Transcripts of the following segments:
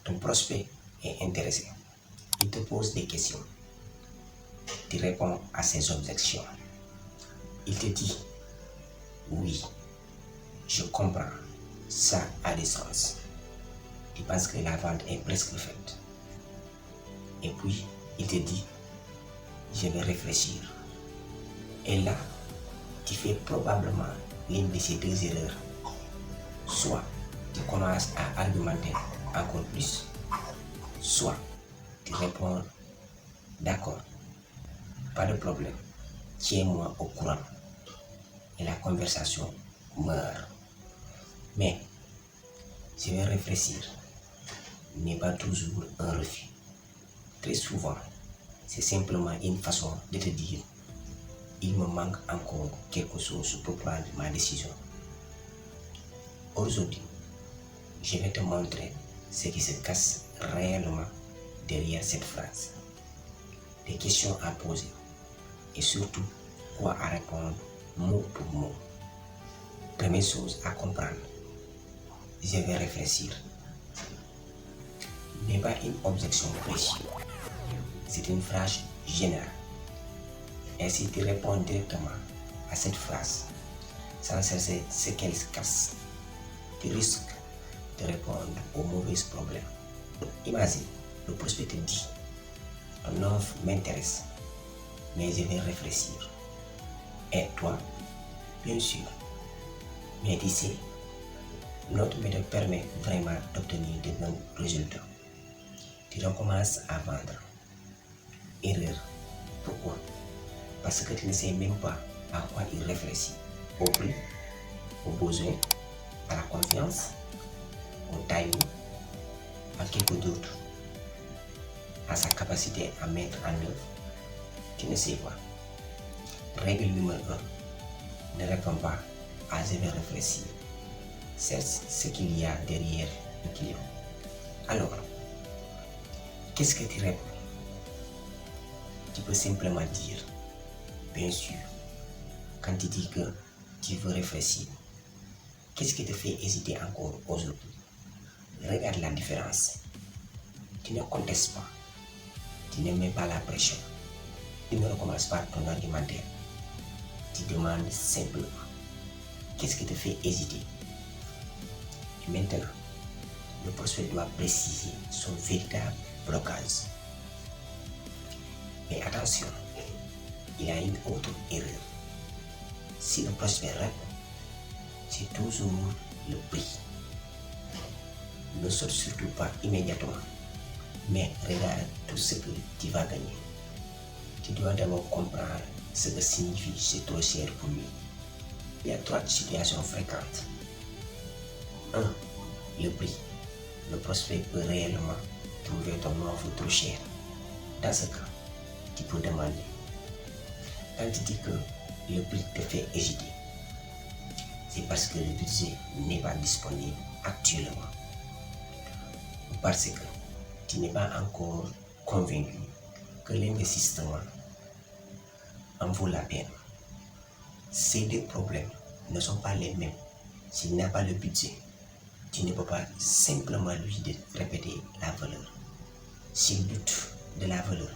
Ton prospect est intéressé. Il te pose des questions. Tu réponds à ses objections. Il te dit, oui, je comprends, ça a du sens. Tu penses que la vente est presque faite. Et puis, il te dit, je vais réfléchir. Et là, tu fais probablement l'une de ces deux erreurs. Soit tu commences à argumenter encore plus, soit tu réponds, d'accord, pas de problème, tiens-moi au courant. Et la conversation meurt. Mais je vais réfléchir n'est pas toujours un refus. Très souvent, c'est simplement une façon de te dire, il me manque encore quelque chose pour prendre ma décision. Aujourd'hui, je vais te montrer ce qui se cache réellement derrière cette phrase. Des questions à poser et surtout quoi à répondre mot pour mot. Première chose à comprendre, je vais réfléchir. N'est pas une objection précise, c'est une phrase générale. Et si tu réponds directement à cette phrase, sans chercher ce qu'elle cache, tu risques de répondre aux mauvais problèmes. Imagine, le prospect te dit, ton offre m'intéresse, mais je vais réfléchir. Et toi, bien sûr, mais tu sais, notre méthode permet vraiment d'obtenir de bons résultats. Tu recommences à vendre. Erreur. Pourquoi? Parce que tu ne sais même pas à quoi il réfléchit. Au prix, au besoin, à la confiance, au timing, à quelque d'autre, à sa capacité à mettre en œuvre. Tu ne sais pas. Règle numéro 1. Ne réponds pas à je vais réfléchir. C'est ce qu'il y a derrière le client. Alors, qu'est-ce que tu réponds? Tu peux simplement dire, bien sûr, quand tu dis que tu veux réfléchir, qu'est-ce qui te fait hésiter encore aujourd'hui? Regarde la différence. Tu ne contestes pas. Tu ne mets pas la pression. Tu ne recommences pas ton argumentaire. Tu demandes simplement, qu'est-ce qui te fait hésiter? Et maintenant, le prospect doit préciser son véritable blocage. Mais attention, il y a une autre erreur. Si le prospect répond, c'est toujours le prix. Ne saute surtout pas immédiatement, mais regarde tout ce que tu vas gagner. Tu dois d'abord comprendre ce que signifie c'est trop cher pour lui. Il y a trois situations fréquentes. 1. Le prix. Le prospect peut réellement trouver ton offre trop chère. Dans ce cas, tu peux demander. Quand tu dis que le prix te fait hésiter, c'est parce que le budget n'est pas disponible actuellement. Ou parce que tu n'es pas encore convaincu que l'investissement en vaut la peine. Ces deux problèmes ne sont pas les mêmes. S'il n'a pas le budget, tu ne peux pas simplement lui répéter la valeur. S'il doute de la valeur,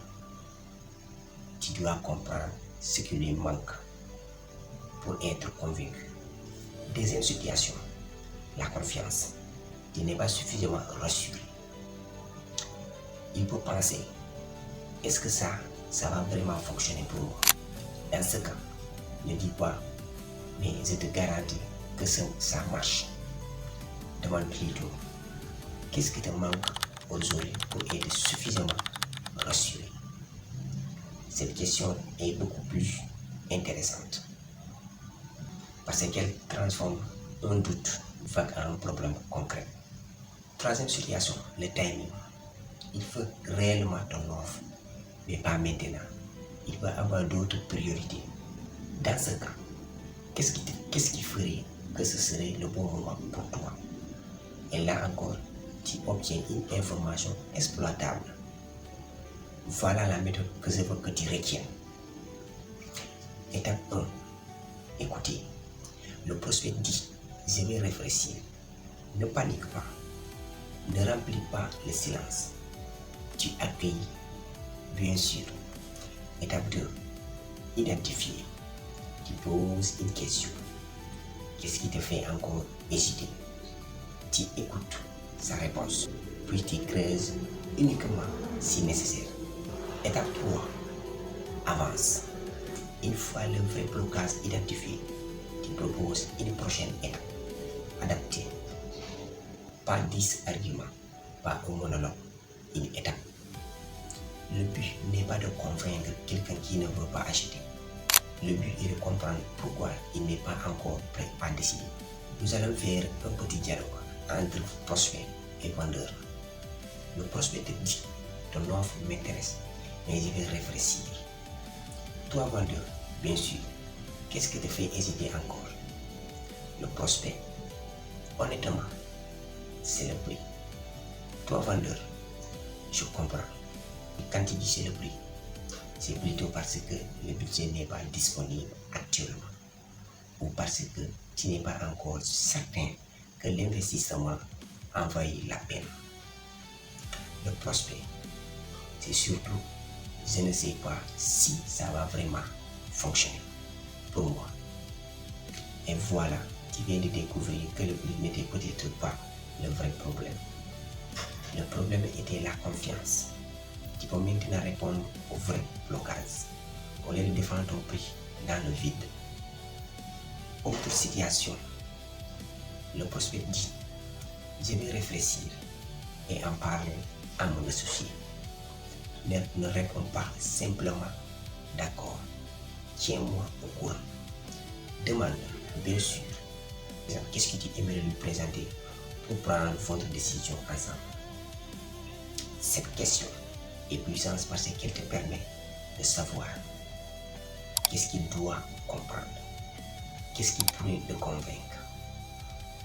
tu dois comprendre ce qui lui manque pour être convaincu. Deuxième situation, la confiance. Tu n'es pas suffisamment rassuré. Il peut penser, est-ce que ça va vraiment fonctionner pour moi? Dans ce cas, ne dis pas, mais je te garantis que ça marche. Demande plutôt, qu'est-ce qui te manque aujourd'hui pour être suffisamment rassuré? Cette question est beaucoup plus intéressante parce qu'elle transforme un doute vague en un problème concret. Troisième situation, le timing. Il faut réellement ton offre, mais pas maintenant. Il va avoir d'autres priorités. Dans ce cas, qu'est-ce qui ferait que ce serait le bon moment pour toi? Et là encore, tu obtiens une information exploitable. Voilà la méthode que je veux que tu retiennes. Étape 1. Ne remplis pas le silence. Tu accueilles, bien sûr. Étape 2. Identifier. Tu poses une question. Qu'est-ce qui te fait encore hésiter? Tu écoutes sa réponse, puis tu creuses uniquement si nécessaire. Étape 3. Avance. Une fois le vrai blocage identifié, tu proposes une prochaine étape adaptée. Pas 10 arguments, pas un monologue, une étape. Le but n'est pas de convaincre quelqu'un qui ne veut pas acheter. Le but est de comprendre pourquoi il n'est pas encore prêt à décider. Nous allons faire un petit dialogue entre prospect et vendeur. Le prospect te dit, ton offre m'intéresse, mais je vais réfléchir. Toi vendeur, bien sûr, qu'est-ce qui te fait hésiter encore? Le prospect, honnêtement, c'est le prix. Toi vendeur, je comprends. Quand tu dis c'est le prix, c'est plutôt parce que le budget n'est pas disponible actuellement ou parce que tu n'es pas encore certain que l'investissement en vaut la peine. Le prospect, c'est surtout, je ne sais pas si ça va vraiment fonctionner pour moi. Et voilà, tu viens de découvrir que le prix n'était peut-être pas le vrai problème. Le problème était la confiance. Tu peux maintenant répondre au vrai blocage au lieu de défendre ton prix dans le vide. Autre situation, le prospect dit, je vais réfléchir et en parler à mon associé. Ne réponds pas simplement d'accord, tiens-moi au courant. Demande, bien sûr, qu'est-ce que tu aimerais lui présenter pour prendre votre décision ensemble. Cette question est puissante parce qu'elle te permet de savoir qu'est-ce qu'il doit comprendre, qu'est-ce qui pourrait le convaincre,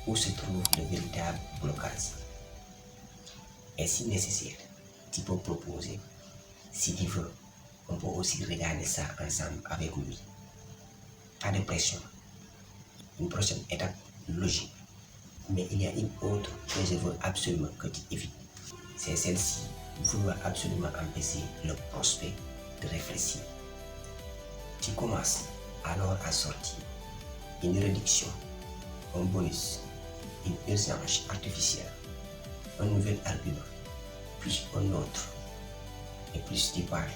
où se trouve le véritable blocage. Et si nécessaire, tu peux proposer. Si tu veux, on peut aussi regarder ça ensemble avec lui. Pas de pression. Une prochaine étape logique. Mais il y a une autre que je veux absolument que tu évites. C'est celle-ci. Vouloir absolument empêcher le prospect de réfléchir. Tu commences alors à sortir une réduction, un bonus, une urgence artificielle, un nouvel argument, puis un autre. Et plus tu parles,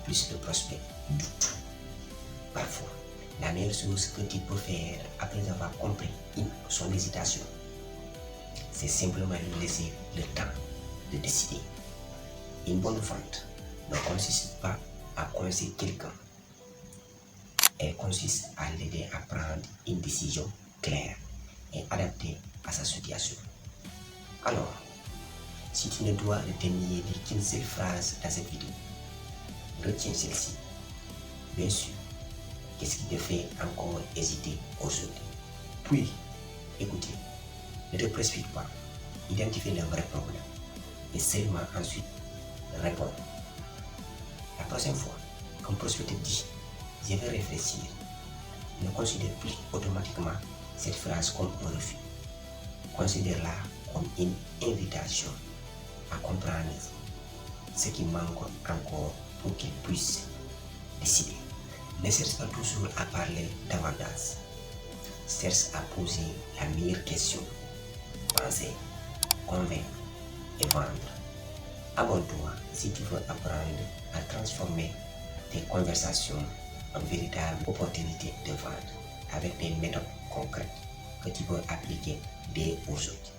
plus le prospect doute. Parfois, la meilleure chose que tu peux faire après avoir compris son hésitation, c'est simplement lui laisser le temps de décider. Une bonne vente ne consiste pas à coincer quelqu'un. Elle consiste à l'aider à prendre une décision claire et adaptée à sa situation. Alors, si tu ne dois retenir qu'une seule phrase dans cette vidéo, retiens celle-ci. Bien sûr, qu'est-ce qui te fait encore hésiter aujourd'hui? Puis, écoutez, ne te précipite pas, identifie le vrai problème et seulement ensuite réponds. La prochaine fois qu'un prospect te dit « je vais réfléchir », ne considère plus automatiquement cette phrase comme un refus. Considère-la comme une invitation à comprendre ce qui manque encore pour qu'il puisse décider. Ne cherche pas toujours à parler davantage. Cherche à poser la meilleure question. Penser, convaincre et vendre. Abonne-toi si tu veux apprendre à transformer tes conversations en véritable opportunité de vente avec des méthodes concrètes que tu peux appliquer dès aujourd'hui.